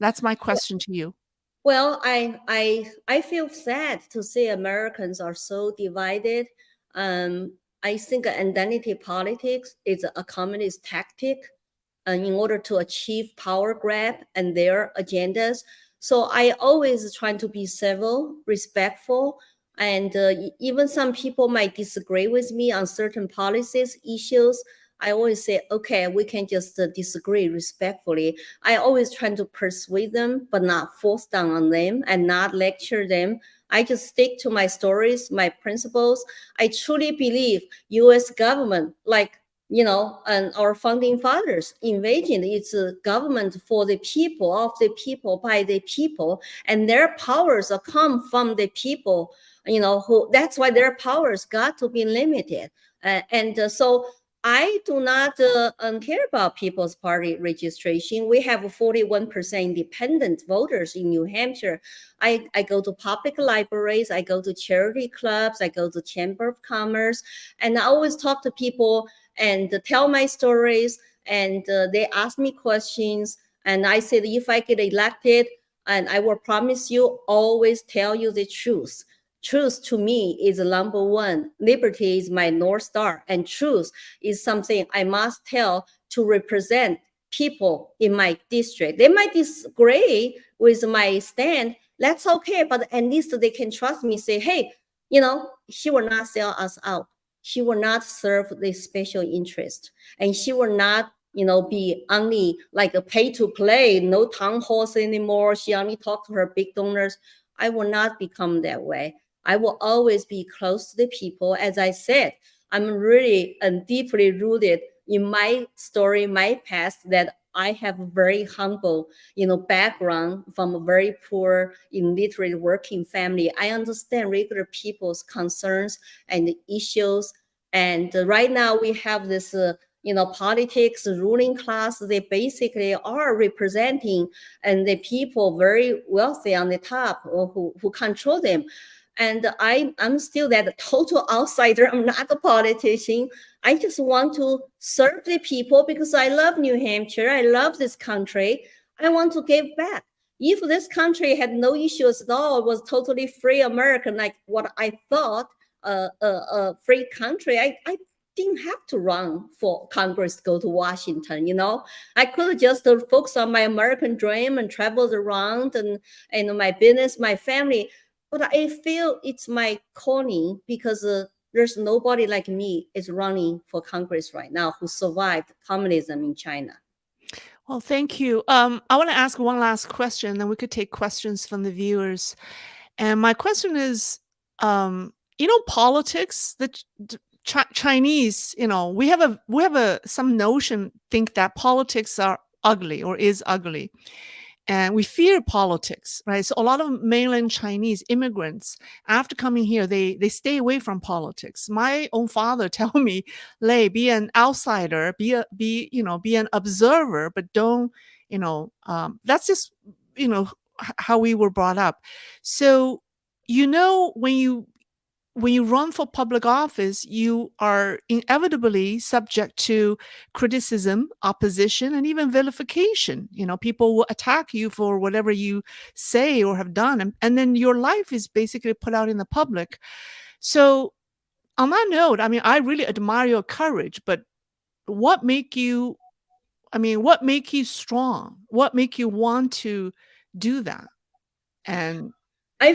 That's my question to you.
Well, I feel sad to see Americans are so divided. I think identity politics is a communist tactic in order to achieve power grab and their agendas. So I always try to be civil, respectful, and even some people might disagree with me on certain policies, issues. I always say, okay, we can just disagree respectfully. I always try to persuade them, but not force down on them and not lecture them. I just stick to my stories, my principles. I truly believe U.S. government, like and our founding fathers envisioned it's a government for the people, of the people, by the people, and their powers come from the people, who, that's why their powers got to be limited. So I do not care about People's Party registration. We have 41% independent voters in New Hampshire. I go to public libraries, I go to charity clubs, I go to Chamber of Commerce, and I always talk to people and tell my stories, and they ask me questions, and I said, if I get elected, and I will promise you, always tell you the truth. Truth to me is number one. Liberty is my North Star, and truth is something I must tell to represent people in my district. They might disagree with my stand. That's okay, but at least they can trust me, say, hey, she will not sell us out. She will not serve the special interest, and she will not, be only like a pay to play, no town halls anymore. She only talk to her big donors. I will not become that way. I will always be close to the people. As I said, I'm really and deeply rooted in my story, my past, that I have a very humble, background from a very poor, illiterate working family. I understand regular people's concerns and issues. And right now we have this, politics, ruling class. They basically are representing and the people very wealthy on the top, or who control them. And I'm still that total outsider. I'm not a politician. I just want to serve the people because I love New Hampshire. I love this country. I want to give back. If this country had no issues at all, it was totally free American, like what I thought, a free country, I didn't have to run for Congress to go to Washington. I could just focus on my American dream and travel around and my business, my family. But I feel it's my calling because there's nobody like me is running for Congress right now who survived communism in China.
Well, thank you. I want to ask one last question, then we could take questions from the viewers. And my question is, politics, Chinese, we have some notion, think that politics are ugly or is ugly. And we fear politics, right? So a lot of mainland Chinese immigrants, after coming here, they stay away from politics. My own father tell me, Lei, be an outsider, be an observer, but don't, that's just, how we were brought up. So, when you run for public office, you are inevitably subject to criticism, opposition, and even vilification. People will attack you for whatever you say or have done. And then your life is basically put out in the public. So on that note, I really admire your courage, but what make you strong? What make you want to do that? And
I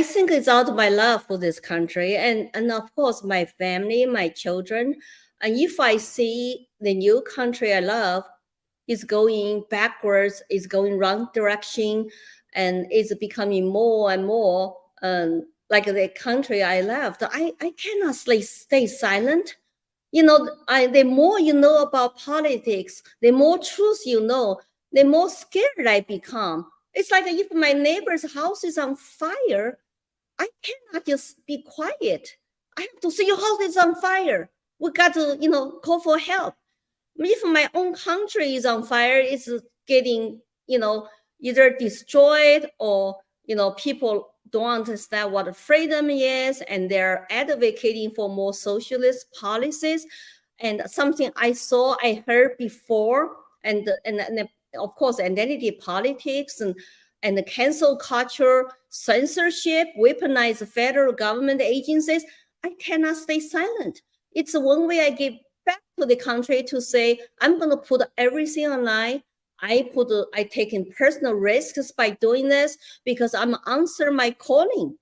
think it's out of my love for this country and of course my family, my children. And if I see the new country I love is going backwards, is going wrong direction, and is becoming more and more like the country I left, I cannot stay silent. The more you know about politics, the more truth you know, the more scared I become. It's like if my neighbor's house is on fire, I cannot just be quiet. I have to say, your house is on fire. We got to, call for help. If my own country is on fire, it's getting, either destroyed or, people don't understand what freedom is, and they're advocating for more socialist policies. And something I heard before, and of course, identity politics and the cancel culture, censorship, weaponize federal government agencies. I cannot stay silent. It's one way I give back to the country to say, I'm going to put everything online. I taking personal risks by doing this because I'm answer my calling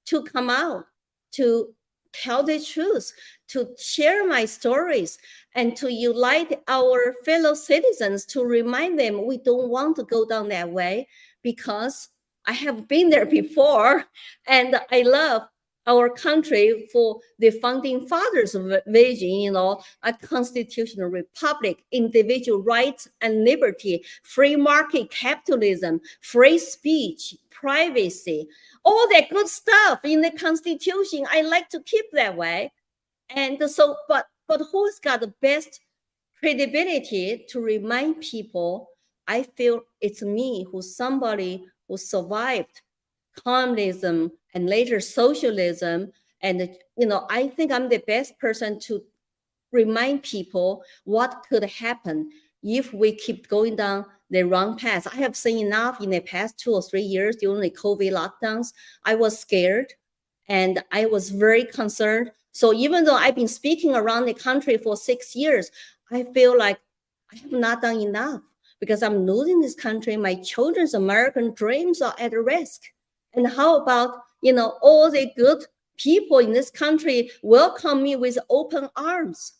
to come out, to tell the truth, to share my stories, and to unite our fellow citizens, to remind them we don't want to go down that way because I have been there before, and I love our country for the founding fathers' vision, a constitutional republic, individual rights and liberty, free market capitalism, free speech, privacy, all that good stuff in the Constitution. I like to keep that way. And so, but who's got the best credibility to remind people? I feel it's me, somebody who survived communism and later socialism. And, I think I'm the best person to remind people what could happen if we keep going down the wrong path. I have seen enough in the past 2 or 3 years during the COVID lockdowns. I was scared and I was very concerned. So even though I've been speaking around the country for 6 years, I feel like I have not done enough because I'm losing this country. My children's American dreams are at risk. And how about, all the good people in this country welcome me with open arms?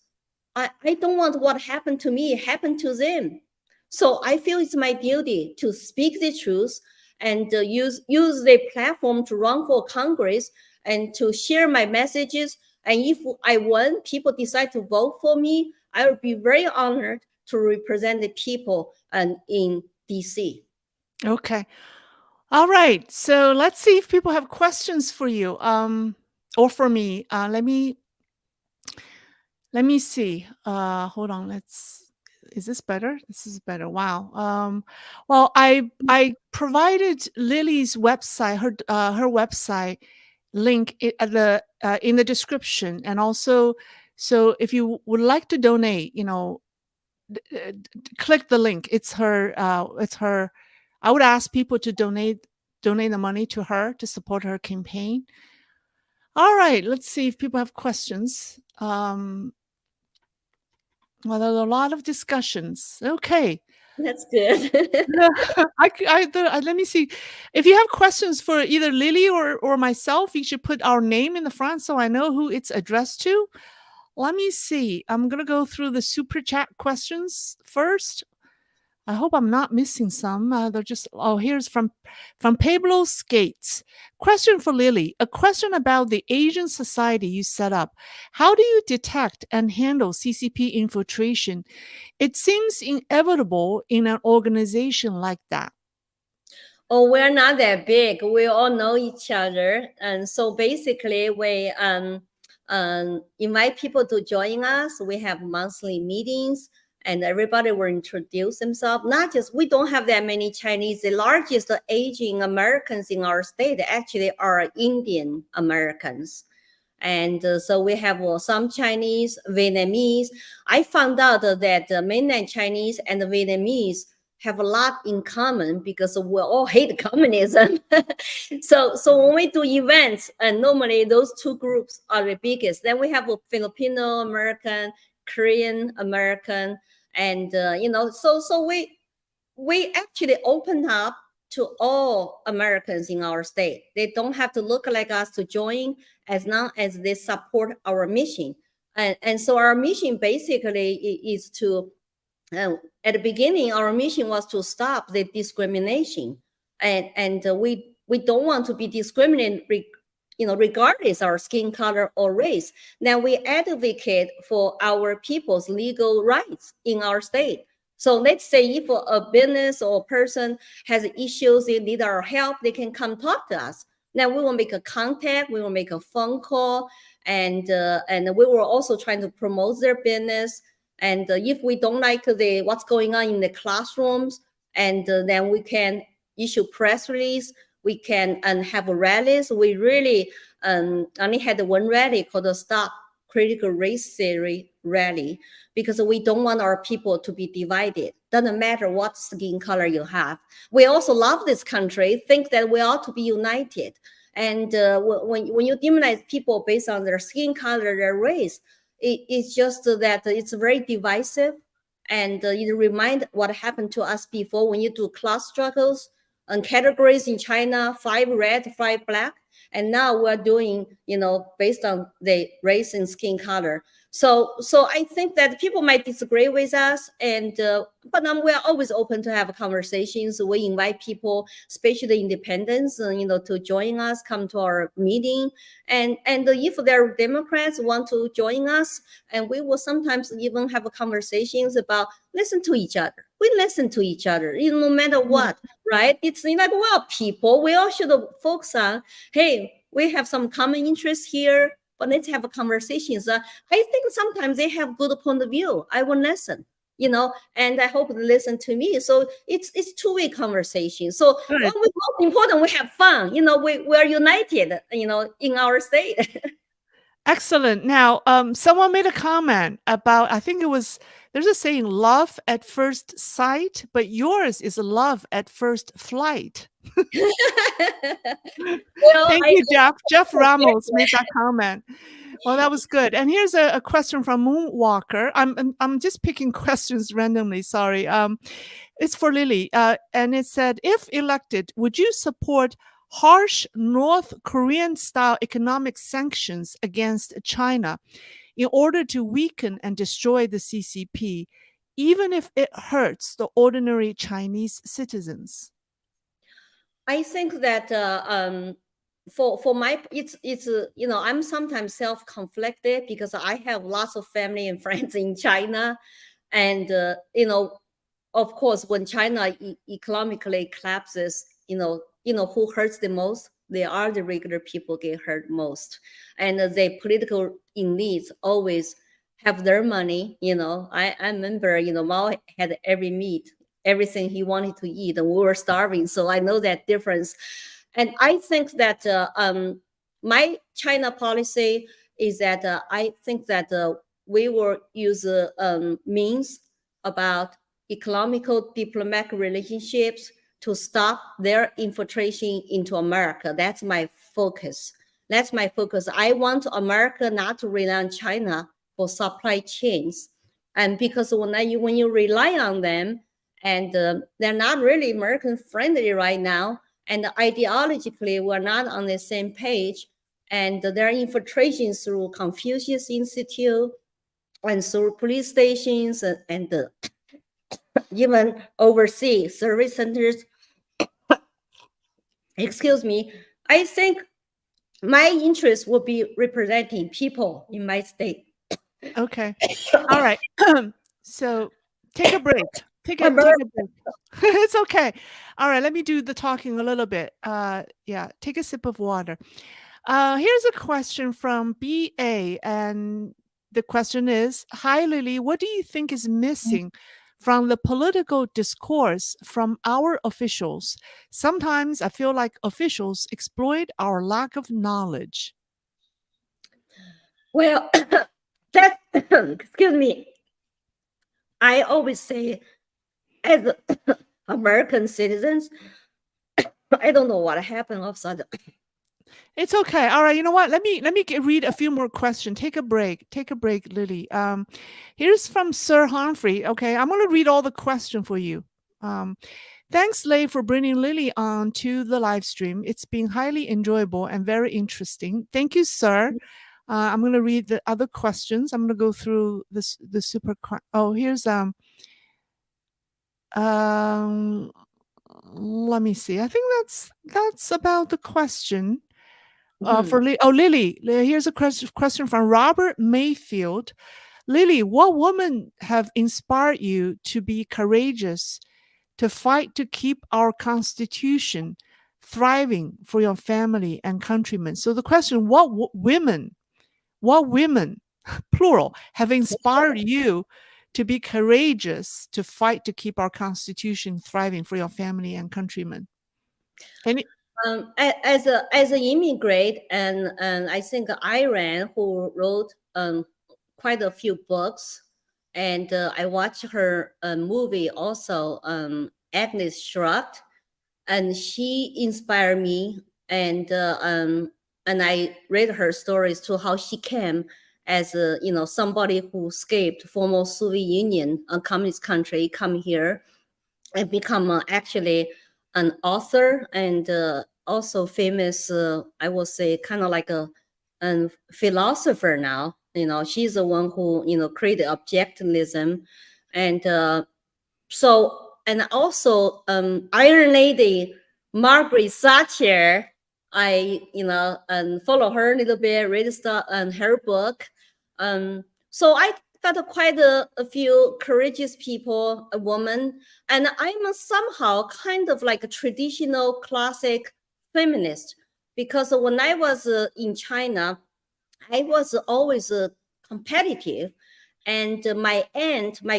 I don't want what happened to me happen to them. So I feel it's my duty to speak the truth and use the platform to run for Congress and to share my messages. And if I win, people decide to vote for me, I will be very honored to represent the people in DC.
Okay. All right. So let's see if people have questions for you, or for me. Let me see. Hold on. Is this better? This is better. Wow. Well, I provided Lily's website, her website link at in the description, and also, so if you would like to donate, click the link. It's her. I would ask people to donate the money to her to support her campaign. All right. Let's see if people have questions. Well, there's a lot of discussions. Okay.
That's good.
Let me see. If you have questions for either Lily or myself, you should put our name in the front so I know who it's addressed to. Let me see. I'm going to go through the super chat questions first. I hope I'm not missing some. They're just, here's from Pablo Skates. Question for Lily. A question about the Asian society you set up. How do you detect and handle CCP infiltration? It seems inevitable in an organization like that.
Oh, we're not that big. We all know each other. And so basically we invite people to join us. We have monthly meetings and everybody will introduce themselves. Not just, we don't have that many Chinese. The largest Asian Americans in our state actually are Indian Americans. And so we have some Chinese, Vietnamese. I found out that mainland Chinese and the Vietnamese have a lot in common because we all hate communism. So when we do events, and normally those two groups are the biggest. Then we have a Filipino American, Korean American, and so we actually open up to all Americans in our state. They don't have to look like us to join as long as they support our mission. And so our mission basically is to, at the beginning, our mission was to stop the discrimination. And we don't want to be discriminated, regardless our skin color or race. Now we advocate for our people's legal rights in our state. So let's say if a business or a person has issues, they need our help, they can come talk to us. Now we will make a contact, we will make a phone call, and we will also trying to promote their business. And if we don't like what's going on in the classrooms, and then we can issue press release, we can have rallies. We really only had one rally called the Stop Critical Race Theory rally, because we don't want our people to be divided. Doesn't matter what skin color you have. We also love this country, think that we ought to be united. And when you demonize people based on their skin color, their race, it's just that it's very divisive. And it reminds what happened to us before when you do class struggles and categories in China, 5 red, 5 black. And now we're doing, based on the race and skin color. So I think that people might disagree with us, and but we are always open to have conversations. We invite people, especially independents, to join us, come to our meeting, and if there are Democrats want to join us, and we will sometimes even have conversations about listen to each other. We listen to each other, no matter what, right? It's like we're all people. We all should focus on, hey, we have some common interests here, but let's have a conversation. So I think sometimes they have good point of view. I will listen, and I hope they listen to me. So it's two-way conversation. So
Good.
most important, we have fun. We are united, in our state.
Excellent. Now, someone made a comment about, I think there's a saying, love at first sight, but yours is love at first flight. Thank you, Jeff. Jeff Ramos made that comment. Well, that was good. And here's a question from Moonwalker. I'm just picking questions randomly. Sorry. It's for Lily. And it said, if elected, would you support harsh North Korean-style economic sanctions against China in order to weaken and destroy the CCP, even if it hurts the ordinary Chinese citizens?
I think that for my it's I'm sometimes self-conflicted because I have lots of family and friends in China, and of course when China economically collapses, who hurts the most? They are the regular people get hurt most, and the political elites always have their money. I remember Mao had everything he wanted to eat, and we were starving. So I know that difference. And I think that my China policy is that I think that we will use means about economical diplomatic relationships to stop their infiltration into America. That's my focus. I want America not to rely on China for supply chains. And because when you rely on them, and they're not really American friendly right now, and ideologically we're not on the same page, and their infiltration through Confucius Institute and through police stations and even overseas service centers. Excuse me. I think my interest will be representing people in my state.
Okay. All right. So take a break. Take a break. It's okay. All right. Let me do the talking a little bit. Yeah. Take a sip of water. Here's a question from BA, and the question is, hi, Lily, what do you think is missing from the political discourse from our officials? Sometimes I feel like officials exploit our lack of knowledge.
Well, that, excuse me. I always say, as American citizens, I don't know what happened outside.
It's okay. All right. You know what? Let me read a few more questions. Take a break. Take a break, Lily. Here's from Sir Humphrey. Okay, I'm going to read all the questions for you. Thanks, Lei, for bringing Lily on to the live stream. It's been highly enjoyable and very interesting. Thank you, sir. I'm going to read the other questions. I'm going to go through the super. Oh, here's let me see. I think that's about the question. For Lily, here's a question from Robert Mayfield. Lily, what woman have inspired you to be courageous, to fight to keep our Constitution thriving for your family and countrymen? So the question, what women, plural, have inspired you to be courageous, to fight to keep our Constitution thriving for your family and countrymen?
As an immigrant, and I think Iran, who wrote quite a few books, and I watched her movie also, Agnes Shrugged, and she inspired me, and I read her stories to how she came as somebody who escaped former Soviet Union, a communist country, come here and become actually an author, and also famous, I would say, kind of like a philosopher now. she's the one who, created objectivism. And so, and also Iron Lady, Margaret Thatcher, I, follow her a little bit, read stuff and her book. So I got quite a few courageous people, a woman, and I'm somehow kind of like a traditional classic feminist, because when I was in China, I was always competitive. And my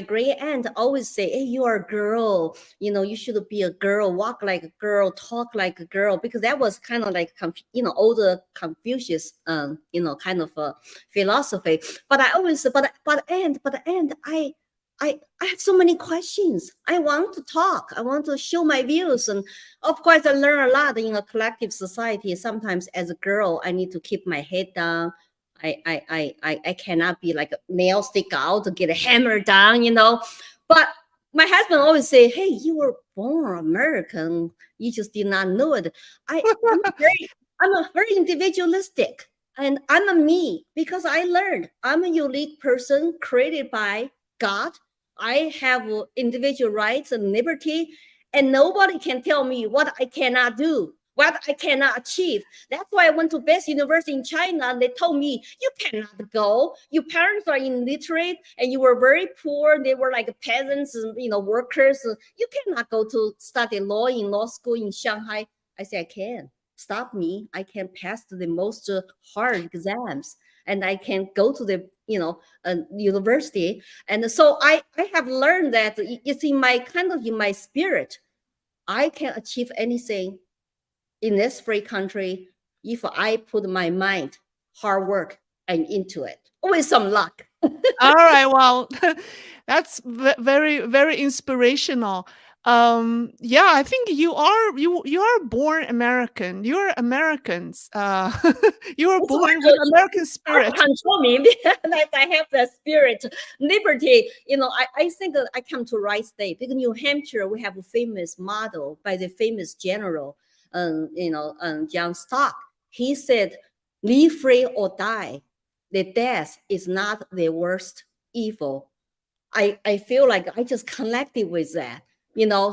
great aunt always say, hey, you are a girl, you should be a girl, walk like a girl, talk like a girl, because that was kind of like, older Confucius, kind of a philosophy. But I always, but aunt, I have so many questions. I want to talk. I want to show my views. And of course, I learn a lot in a collective society. Sometimes as a girl, I need to keep my head down. I cannot be like a nail stick out to get a hammer down, But my husband always say, hey, you were born American. You just did not know it. I'm a very individualistic, and I'm a me, because I learned I'm a unique person created by God. I have individual rights and liberty, and nobody can tell me what I cannot do, what I cannot achieve. That's why I went to best university in China, and they told me, you cannot go. Your parents are illiterate, and you were very poor. They were like peasants and workers. You cannot go to study law in law school in Shanghai. I said, I can. Stop me. I can pass the most hard exams, and I can go to the university. And so I have learned that it's in my spirit. I can achieve anything in this free country if I put my mind, hard work, and into it with some luck.
All right, well, that's very, very inspirational. Yeah, I think you are born American. You're Americans. You were born with American spirit.
Control me that I have that spirit, liberty. I think that I come to right state, because New Hampshire, we have a famous model by the famous general, John Stark. He said, live free or die. The death is not the worst evil. I feel like I just connected with that,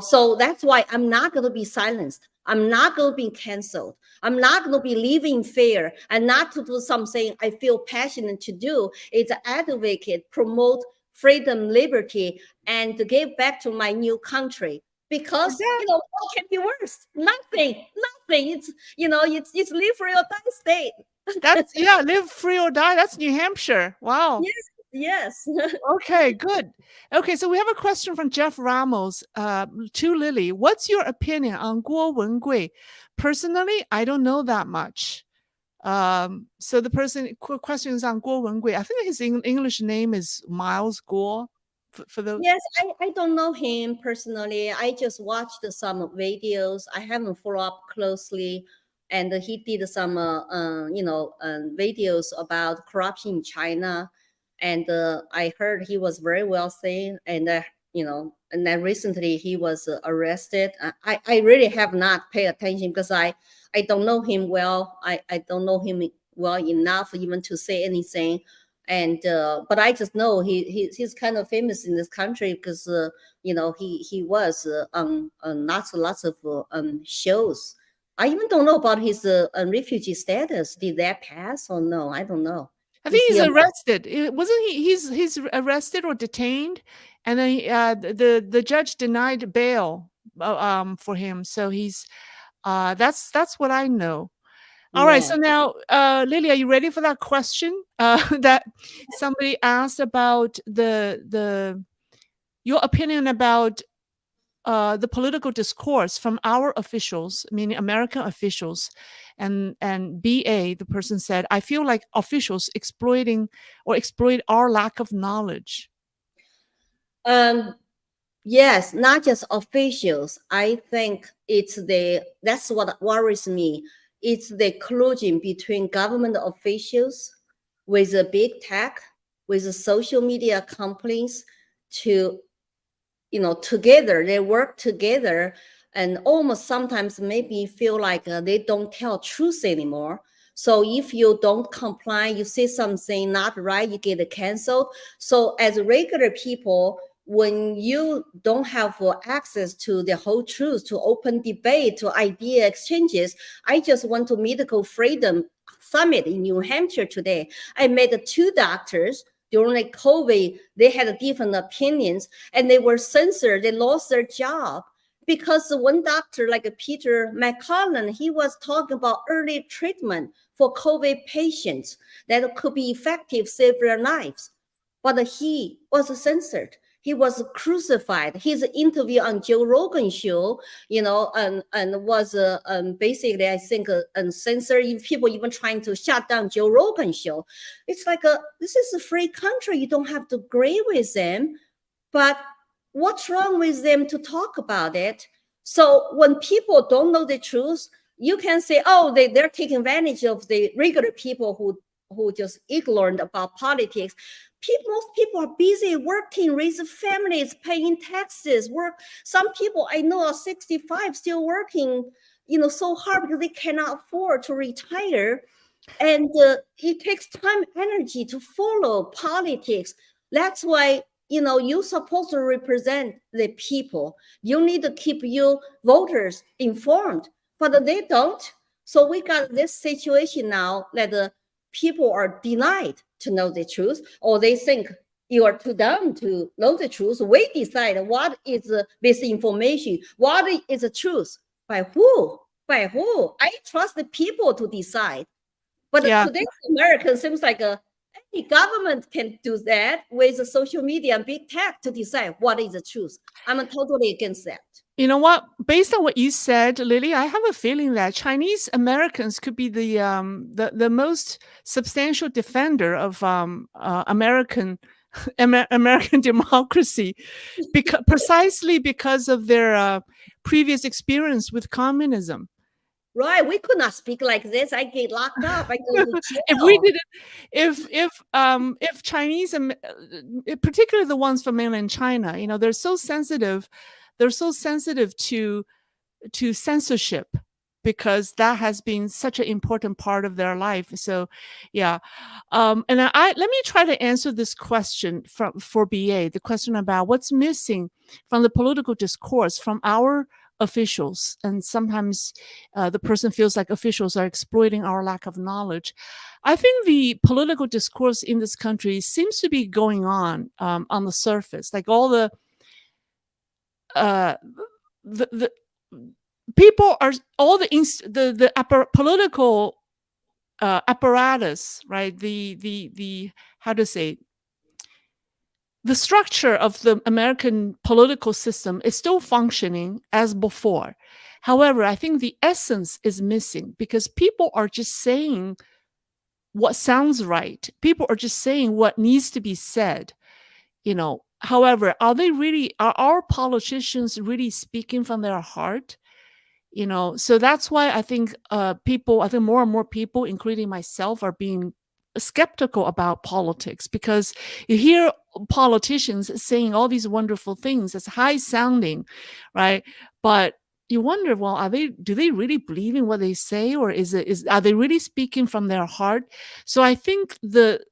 so that's why I'm not going to be silenced. I'm not going to be canceled. I'm not going to be living in fear, and not to do something I feel passionate to do. It's advocate, promote freedom, liberty, and to give back to my new country. Because what can be worse? Nothing. It's it's live free or die state.
That's live free or die. That's New Hampshire. Wow.
Yes.
Okay, good. Okay, so we have a question from Jeff Ramos to Lily. What's your opinion on Guo Wengui? Personally, I don't know that much. So the question is on Guo Wengui. I think his English name is Miles Guo.
Yes, I don't know him personally. I just watched some videos. I haven't followed up closely. And he did some, videos about corruption in China. And I heard he was very wealthy. And, and then recently he was arrested. I really have not paid attention, because I don't know him well. I don't know him well enough even to say anything. And but I just know he's kind of famous in this country, because he was on lots of shows. I even don't know about his refugee status. Did that pass or no? I don't know.
I think he's arrested. Wasn't he? He's arrested or detained, and then the judge denied bail for him. So he's that's what I know. All right. So now, Lily, are you ready for that question that somebody asked about your opinion about the political discourse from our officials, meaning American officials, and BA, the person said, I feel like officials exploit our lack of knowledge.
Yes, not just officials. I think that's what worries me. It's the collusion between government officials with the big tech, with the social media companies to, together, they work together, and almost sometimes maybe feel like they don't tell truth anymore. So if you don't comply, you say something not right, you get canceled. So as regular people, when you don't have access to the whole truth, to open debate, to idea exchanges, I just went to Medical Freedom Summit in New Hampshire today. I met 2 doctors during the COVID. They had different opinions and they were censored. They lost their job because one doctor, like Peter McCollum, he was talking about early treatment for COVID patients that could be effective, save their lives. But he was censored. He was crucified. His interview on Joe Rogan show, and was basically, I think, censored. People even trying to shut down Joe Rogan show. It's like this is a free country. You don't have to agree with them, but what's wrong with them to talk about it? So when people don't know the truth, you can say, oh, they're taking advantage of the regular people who just ignorant about politics. Most people are busy working, raising families, paying taxes, work. Some people I know are 65 still working, so hard because they cannot afford to retire. And it takes time, energy to follow politics. That's why, you're supposed to represent the people. You need to keep your voters informed, but they don't. So we got this situation now that the people are denied to know the truth, or they think you are too dumb to know the truth. We decide what is this information, what is the truth, by who? By who? I trust the people to decide. But today's American seems like any government can do that with social media and big tech to decide what is the truth. I'm totally against that.
You know what? Based on what you said, Lily, I have a feeling that Chinese Americans could be the most substantial defender of American democracy, precisely because of their previous experience with communism.
Right, we could not speak like this. I get locked up. I go to jail.
If we didn't, if Chinese, particularly the ones from mainland China, they're so sensitive. They're so sensitive to censorship because that has been such an important part of their life. So, yeah. And let me try to answer this question for BA. The question about what's missing from the political discourse from our officials, and sometimes the person feels like officials are exploiting our lack of knowledge. I think the political discourse in this country seems to be going on the surface, like all the people are all the political apparatus, right? The how to say, the structure of the American political system is still functioning as before. However, I think the essence is missing because people are just saying what sounds right. People are just saying what needs to be said. However, are our politicians really speaking from their heart? So that's why I think more and more people, including myself, are being skeptical about politics, because you hear politicians saying all these wonderful things. It's high sounding, right? But you wonder, well, do they really believe in what they say, or are they really speaking from their heart? So I think the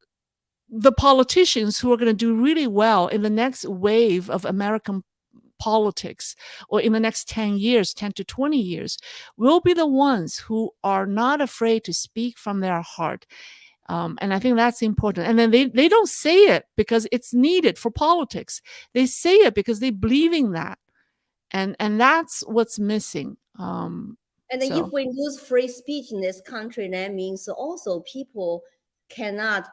politicians who are going to do really well in the next wave of American politics, or in the next 10 to 20 years, will be the ones who are not afraid to speak from their heart. And I think that's important. And then they don't say it because it's needed for politics. They say it because they believe in that. And that's what's missing.
And then if we lose free speech in this country, that means also people cannot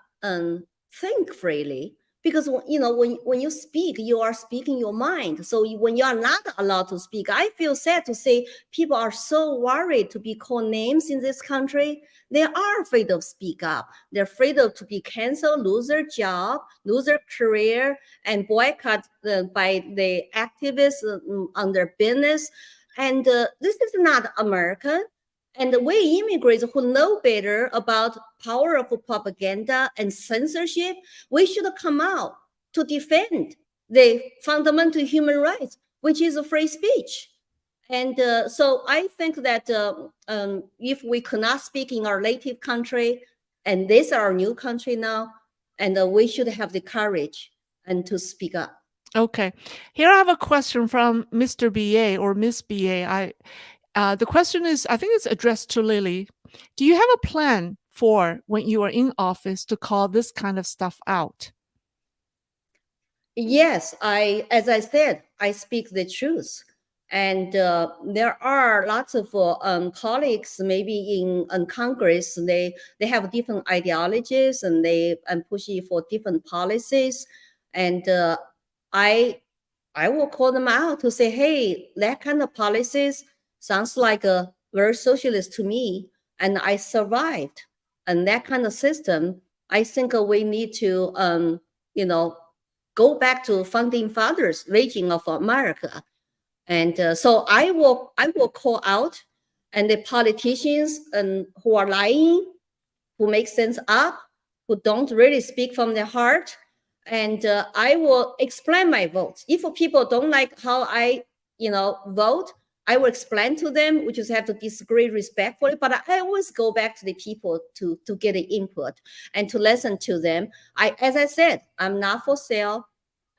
think freely. Because when you speak, you are speaking your mind. So when you are not allowed to speak, I feel sad to say people are so worried to be called names in this country. They are afraid of speak up. They're afraid of to be canceled, lose their job, lose their career, and boycott by the activists on their business. And this is not American. And we immigrants who know better about power of propaganda and censorship, we should come out to defend the fundamental human rights, which is free speech. And so I think that if we could not speak in our native country, and this is our new country now, and we should have the courage and to speak up.
Okay. Here I have a question from Mr. BA or Miss BA. The question is, I think it's addressed to Lily. Do you have a plan for when you are in office to call this kind of stuff out?
Yes, as I said, I speak the truth. And there are lots of colleagues, maybe in Congress, they have different ideologies and they push for different policies. And I will call them out to say, hey, that kind of policies sounds like a very socialist to me, and I survived. And that kind of system, I think we need to, go back to founding fathers' vision of America. And so I will call out, and the politicians who are lying, who make sense up, who don't really speak from their heart, and I will explain my vote. If people don't like how I, vote, I will explain to them. We just have to disagree respectfully, but I always go back to the people to get the input and to listen to them. As I said, I'm not for sale,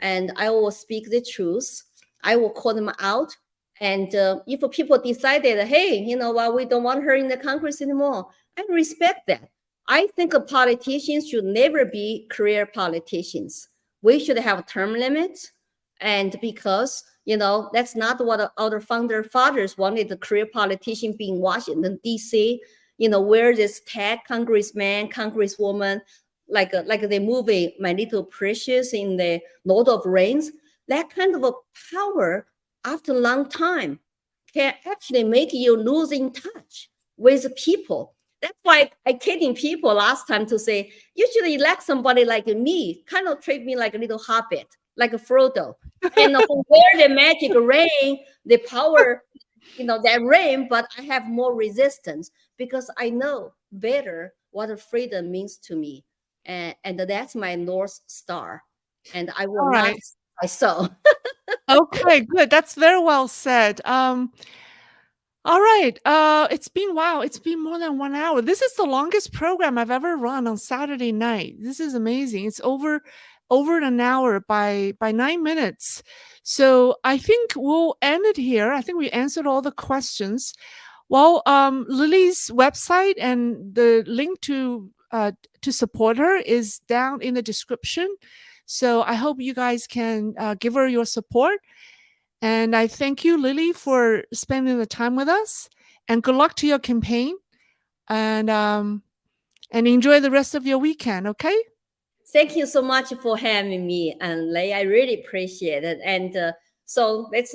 and I will speak the truth. I will call them out. And if people decided, hey, you know what, we don't want her in the Congress anymore, I respect that. I think politicians should never be career politicians. We should have term limits. And because, that's not what our founder fathers wanted, the career politician being Washington, D.C., where this tag congressman, congresswoman, like the movie My Little Precious in the Lord of Rings, that kind of a power after a long time can actually make you lose in touch with people. That's why I kidding people last time to say, you should elect somebody like me, kind of treat me like a little hobbit, like a Frodo. And where the magic rain, the power, that rain, but I have more resistance because I know better what freedom means to me. And that's my North Star. And I will not myself.
Okay, good. That's very well said. All right. It's been more than 1 hour. This is the longest program I've ever run on Saturday night. This is amazing. It's over an hour by 9 minutes. So I think we'll end it here. I think we answered all the questions. Well, Lily's website and the link to support her is down in the description. So I hope you guys can give her your support. And I thank you, Lily, for spending the time with us. And good luck to your campaign. And enjoy the rest of your weekend, okay?
Thank you so much for having me, and Lei, I really appreciate it. And so let's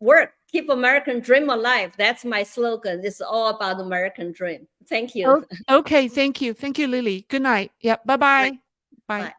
work, keep American dream alive. That's my slogan. It's all about American dream. Thank you.
Okay, thank you. Thank you, Lily. Good night. Yeah, bye-bye. Bye.